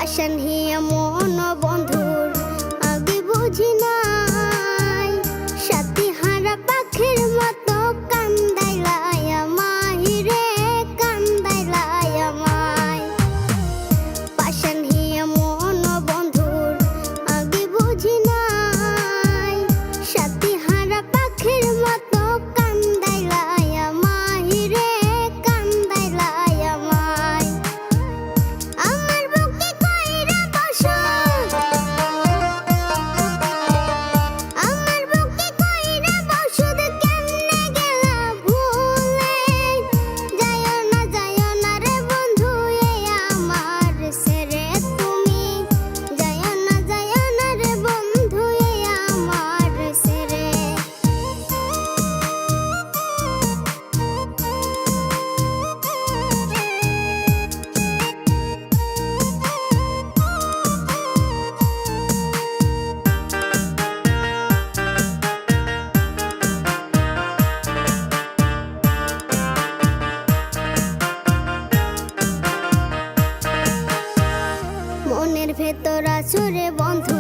পাশান হিয়া মন বন্ধুর আগে বুঝি নাই, সাথী হারা পাখির মতো কান্দাইলাই আমায় রে, কান্দাইলাই আমায়। পাশান হিয়া মন বন্ধুর আগে বুঝি নাই, সাথী হারা পাখির মতো কান্দাইলাই আমায় রে, কান্দাইলাই আমায়। আমার বুকে কইরা বসো, আমার বুকে কইরা বসুদ কেমনে গেলা ভুলে, যাইও না রে বন্ধু এই আমার ছেড়ে তুমি, যাইও না রে বন্ধু এই আমার ছেড়ে। মনের ভেতর আছো রে বন্ধু